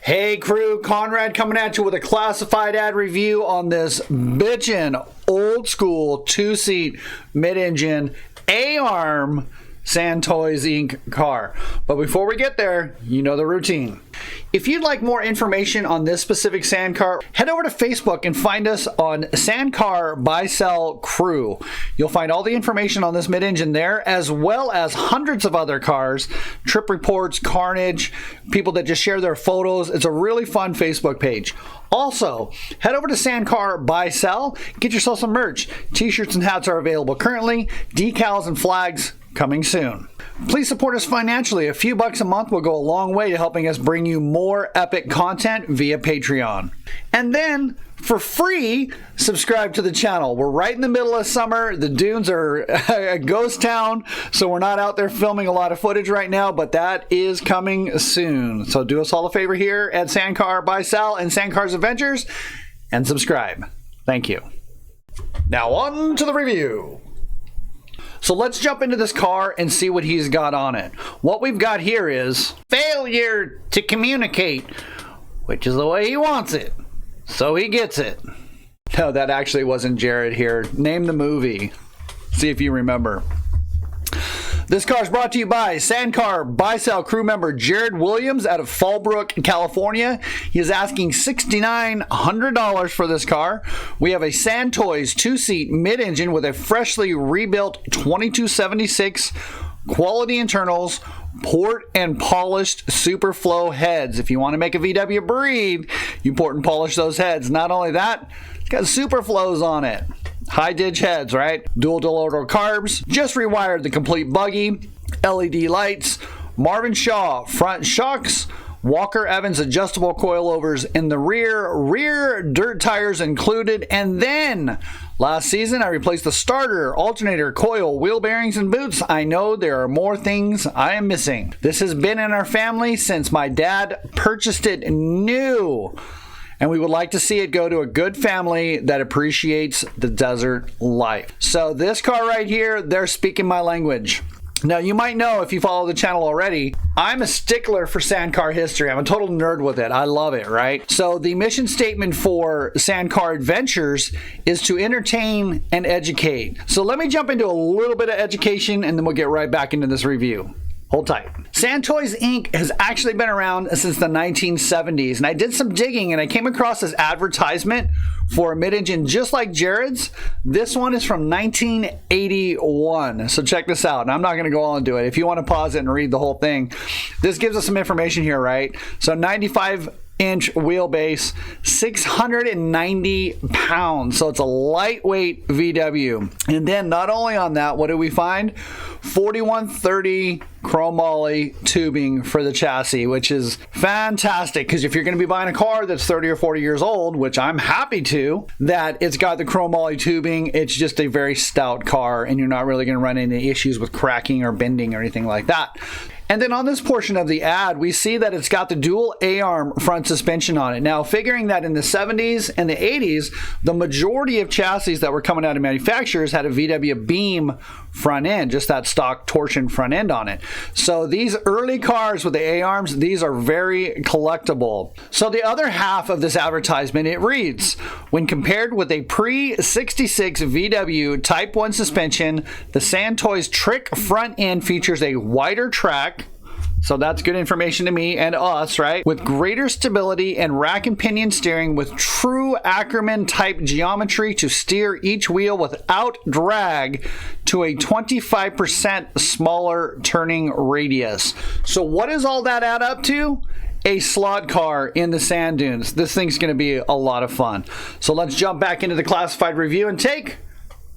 Hey crew, Conrad coming at you with a classified ad review on this bitchin' old school two-seat mid-engine A-arm Santoys Inc. car. But before we get there, you know the routine. If you'd like more information on this specific sand car, head over to Facebook and find us on Sandcar Buy Sell Crew. You'll find all the information on this mid-engine there, as well as hundreds of other cars, trip reports, carnage, people that just share their photos. It's a really fun Facebook page. Also, head over to Sandcar Buy Sell, get yourself some merch. T-shirts and hats are available currently, decals and flags coming soon. Please support us financially. A few bucks a month will go a long way to helping us bring you more epic content via Patreon. And then, for free, subscribe to the channel. We're right in the middle of summer. The dunes are a ghost town, so we're not out there filming a lot of footage right now, but that is coming soon. So do us all a favor here at Sandcar Buy Sell and Sandcar's Adventures, and subscribe. Thank you. Now on to the review. So let's jump into this car and see what he's got on it. What we've got here is failure to communicate, which is the way he wants it. So he gets it. No, that actually wasn't Jared here. Name the movie. See if you remember. This car is brought to you by Sandcar Buy Sell crew member Jared Williams out of Fallbrook, California. He is asking $6,900 for this car. We have a Santoys two-seat mid-engine with a freshly rebuilt 2276 quality internals, port and polished Superflow heads. If you want to make a VW breathe, you port and polish those heads. Not only that, it's got Superflows on it. High dig heads, right? Dual deloader carbs. Just rewired the complete buggy. LED lights. Marvin Shaw front shocks. Walker Evans adjustable coilovers in the rear. Rear dirt tires included. And then last season I replaced the starter, alternator, coil, wheel bearings, and boots. I know there are more things I am missing. This has been in our family since my dad purchased it new. And we would like to see it go to a good family that appreciates the desert life. So this car right here, they're speaking my language. Now, you might know if you follow the channel already, I'm a stickler for Sandcar history. I'm a total nerd with it. I love it, right? So the mission statement for Sandcar Adventures is to entertain and educate. So let me jump into a little bit of education and then we'll get right back into this review. Hold tight. Santoys Inc. has actually been around since the 1970s, and I did some digging and I came across this advertisement for a mid-engine just like Jared's. This one is from 1981, so check this out. And I'm not going to go all into it. If you want to pause it and read the whole thing, this gives us some information here, right? So 95-inch wheelbase, 690 pounds. So it's a lightweight VW. And then not only on that, what do we find? 4130 chromoly tubing for the chassis, which is fantastic because if you're going to be buying a car that's 30 or 40 years old, which I'm happy to, that it's got the chromoly tubing, it's just a very stout car and you're not really going to run into issues with cracking or bending or anything like that. And then on this portion of the ad, we see that it's got the dual A-arm front suspension on it. Now, figuring that in the 70s and the 80s, the majority of chassis that were coming out of manufacturers had a VW beam front end, just that stock torsion front end on it. So these early cars with the A-arms, these are very collectible. So the other half of this advertisement, it reads, when compared with a pre-66 VW Type 1 suspension, the Santoys Trick front end features a wider track. So that's good information to me and us, right? With greater stability and rack and pinion steering with true Ackerman type geometry to steer each wheel without drag to a 25% smaller turning radius. So what does all that add up to? A slot car in the sand dunes. This thing's going to be a lot of fun. So let's jump back into the classified review and take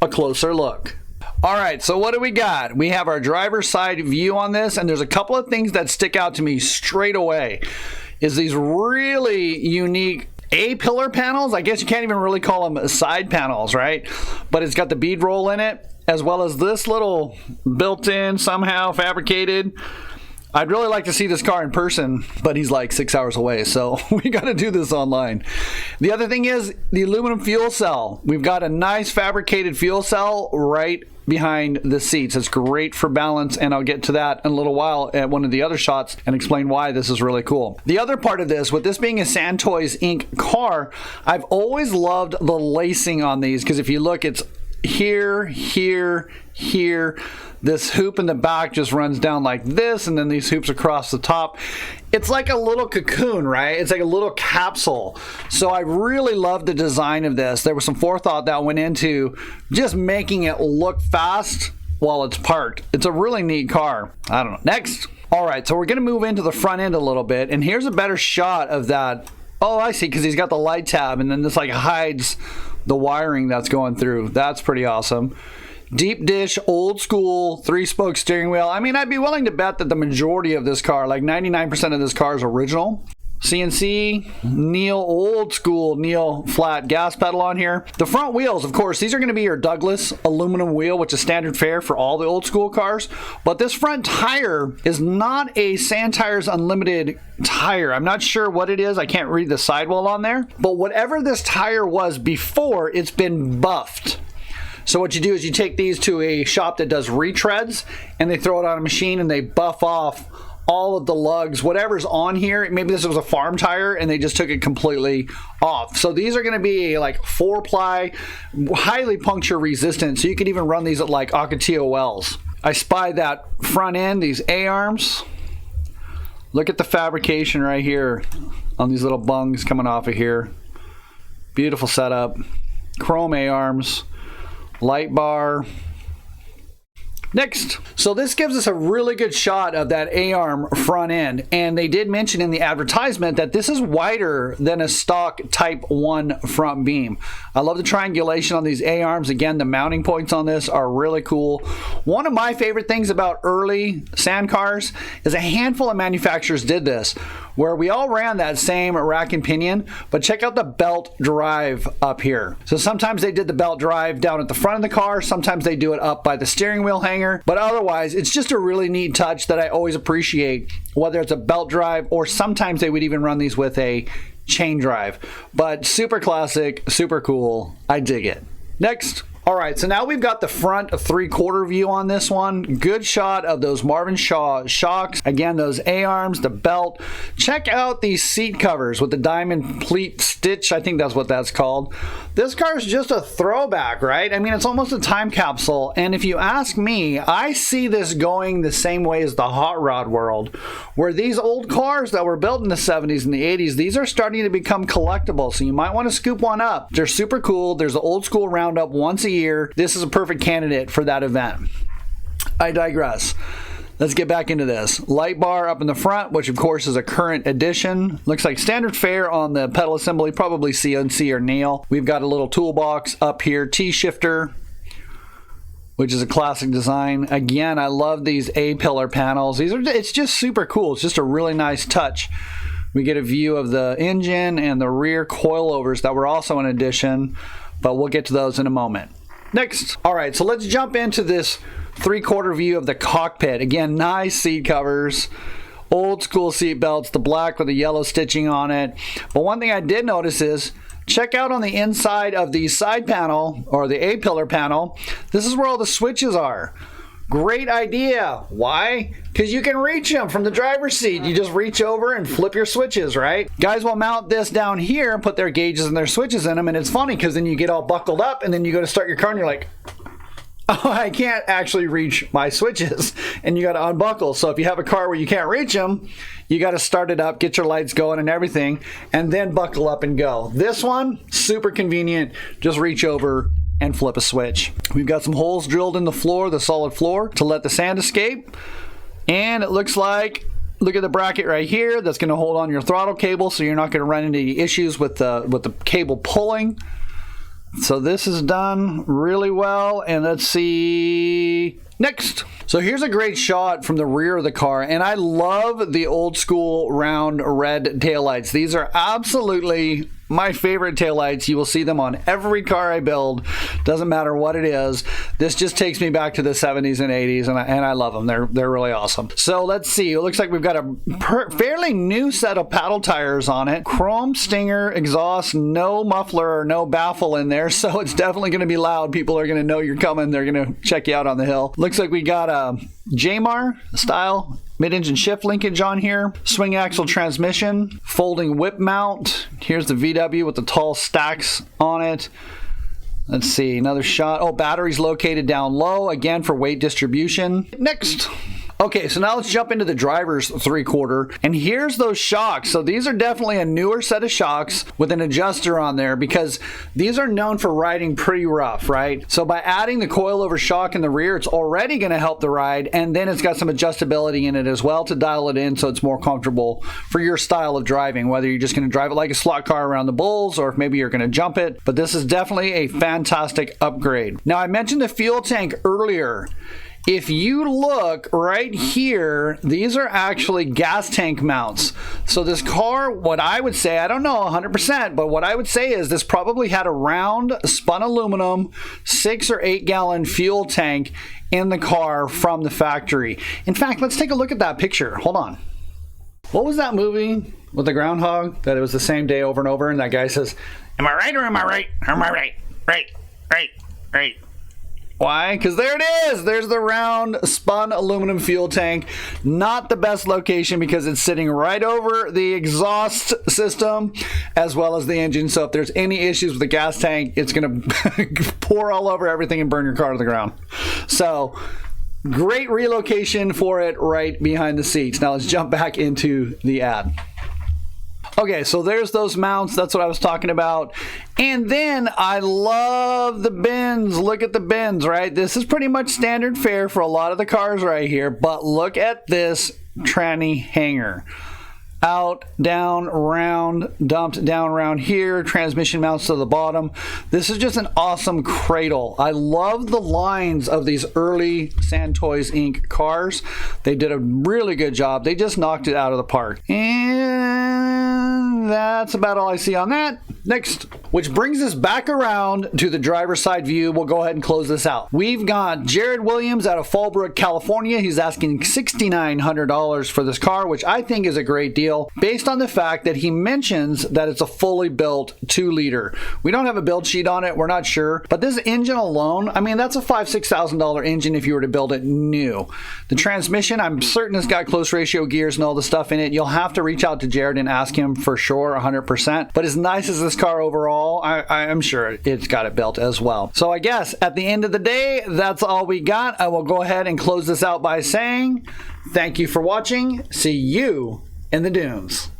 a closer look. All right, so what do we got? We have our driver's side view on this, and there's a couple of things that stick out to me straight away. Is these really unique A-pillar panels. I guess you can't even really call them side panels, right? But it's got the bead roll in it, as well as this little built-in, somehow fabricated. I'd really like to see this car in person, but he's like 6 hours away, so we got to do this online. The other thing is the aluminum fuel cell. We've got a nice fabricated fuel cell right behind the seats. It's great for balance, and I'll get to that in a little while at one of the other shots and explain why this is really cool. The other part of this, with this being a Santoys Inc. car, I've always loved the lacing on these, because if you look, it's here, here, here. This hoop in the back just runs down like this, and then these hoops across the top. It's like a little cocoon, right? It's like a little capsule. So I really love the design of this. There was some forethought that went into just making it look fast while it's parked. It's a really neat car. I don't know. Next. All right, so we're going to move into the front end a little bit, and here's a better shot of that. Oh, I see, because he's got the light tab, and then this like hides the wiring that's going through. That's pretty awesome. Deep dish, old school, 3-spoke steering wheel. I mean, I'd be willing to bet that the majority of this car, like 99% of this car, is original. CNC, Neil, old school Neil flat gas pedal on here. The front wheels, of course, these are going to be your Douglas aluminum wheel, which is standard fare for all the old school cars. But this front tire is not a Sand Tires Unlimited tire. I'm not sure what it is. I can't read the sidewall on there. But whatever this tire was before, it's been buffed. So what you do is you take these to a shop that does retreads, and they throw it on a machine and they buff off all of the lugs, whatever's on here. Maybe this was a farm tire and they just took it completely off. So these are going to be like 4-ply, highly puncture resistant. So you could even run these at like Ocotillo wells. I spied that front end, these A-arms. Look at the fabrication right here on these little bungs coming off of here. Beautiful setup. Chrome A-arms. Light bar. Next. So this gives us a really good shot of that A-arm front end, and they did mention in the advertisement that this is wider than a stock Type 1 front beam. I love the triangulation on these A-arms. Again, the mounting points on this are really cool. One of my favorite things about early sand cars is a handful of manufacturers did this, where we all ran that same rack and pinion, but check out the belt drive up here. So sometimes they did the belt drive down at the front of the car, sometimes they do it up by the steering wheel hanger, but otherwise it's just a really neat touch that I always appreciate, whether it's a belt drive or sometimes they would even run these with a chain drive. But super classic, super cool. I dig it. Next. All right, so now we've got the front 3/4 view on this one. Good shot of those Marvin Shaw shocks. Again, those A-arms, the belt. Check out these seat covers with the diamond pleat stitch. I think that's what that's called. This car is just a throwback, right? I mean, it's almost a time capsule. And if you ask me, I see this going the same way as the hot rod world, where these old cars that were built in the 70s and the 80s, these are starting to become collectible. So you might want to scoop one up. They're super cool. There's an old school roundup once a year. This is a perfect candidate for that event. I digress. Let's get back into this. Light bar up in the front, which of course is a current edition. Looks like standard fare on the pedal assembly, probably CNC or Neil. We've got a little toolbox up here, T-shifter, which is a classic design. Again, I love these A-pillar panels. It's just super cool. It's just a really nice touch. We get a view of the engine and the rear coilovers that were also an addition, but we'll get to those in a moment. Next. All right, so let's jump into this 3/4 view of the cockpit. Again, nice seat covers, old school seat belts, the black with the yellow stitching on it. But one thing I did notice is, check out on the inside of the side panel, or the A-pillar panel, this is where all the switches are. Great idea. Why? Because you can reach them from the driver's seat. You just reach over and flip your switches, right? Guys will mount this down here and put their gauges and their switches in them, and it's funny because then you get all buckled up and then you go to start your car and you're like, oh, I can't actually reach my switches, and you got to unbuckle. So if you have a car where you can't reach them, you got to start it up, get your lights going and everything, and then buckle up and go. This one, super convenient. Just reach over and flip a switch. We've got some holes drilled in the floor, the solid floor, to let the sand escape. And it looks like, look at the bracket right here, that's going to hold on your throttle cable, so you're not going to run into any issues with the cable pulling. So this is done really well. And let's see. Next. So here's a great shot from the rear of the car, and I love the old school round red taillights. These are absolutely my favorite taillights. You will see them on every car I build. Doesn't matter what it is. This just takes me back to the 70s and 80s, and I love them. They're really awesome. So let's see. It looks like we've got a fairly new set of paddle tires on it. Chrome Stinger exhaust, no muffler or no baffle in there, so it's definitely going to be loud. People are going to know you're coming. They're going to check you out on the hill. Looks like we got a JMAR style mid-engine shift linkage on here, swing axle transmission, folding whip mount. Here's the VW with the tall stacks on it. Let's see, another shot. Oh, batteries located down low, again for weight distribution. Next. Okay, so now let's jump into the driver's 3/4, and here's those shocks. So these are definitely a newer set of shocks with an adjuster on there, because these are known for riding pretty rough, right? So by adding the coilover shock in the rear, it's already going to help the ride, and then it's got some adjustability in it as well to dial it in so it's more comfortable for your style of driving, whether you're just going to drive it like a slot car around the bulls, or if maybe you're going to jump it. But this is definitely a fantastic upgrade. Now, I mentioned the fuel tank earlier. If you look right here, these are actually gas tank mounts. So this car, what I would say, I don't know 100%, but what I would say is this probably had a round spun aluminum 6 or 8 gallon fuel tank in the car from the factory. In fact, let's take a look at that picture. Hold on. What was that movie with the groundhog that it was the same day over and over, and that guy says, "Am I right or am I right? Am I right? Right. Why? Because there it is. There's the round spun aluminum fuel tank. Not the best location because it's sitting right over the exhaust system as well as the engine. So if there's any issues with the gas tank, it's going to pour all over everything and burn your car to the ground. So great relocation for it right behind the seats. Now let's jump back into the ad. Okay, so there's those mounts. That's what I was talking about. And then I love the bins. Look at the bins, right? This is pretty much standard fare for a lot of the cars right here. But look at this tranny hanger. Out, down, round, dumped down around here, transmission mounts to the bottom. This is just an awesome cradle. I love the lines of these early Santoys Inc. cars. They did a really good job. They just knocked it out of the park. And that's about all I see on that. Next, which brings us back around to the driver's side view. We'll go ahead and close this out. We've got Jared Williams out of Fallbrook, California. He's asking $6,900 for this car, which I think is a great deal based on the fact that he mentions that it's a fully built 2-liter. We don't have a build sheet on it. We're not sure. But this engine alone, I mean, that's a $5,000-$6,000 engine if you were to build it new. The transmission, I'm certain it's got close ratio gears and all the stuff in it. You'll have to reach out to Jared and ask him for sure, 100%. But as nice as this car overall, I'm sure it's got it built as well. So I guess at the end of the day, that's all we got. I will go ahead and close this out by saying thank you for watching. See you in the dunes.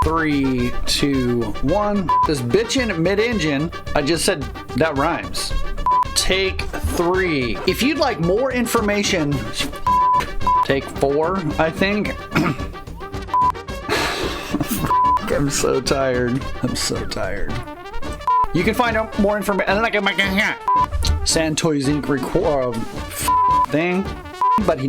3, 2, 1. This bitchin' mid-engine, I just said that rhymes. Take 3. If you'd like more information, take 4, I think. I'm so tired. You can find out more information. Santoys Inc. Thing. But he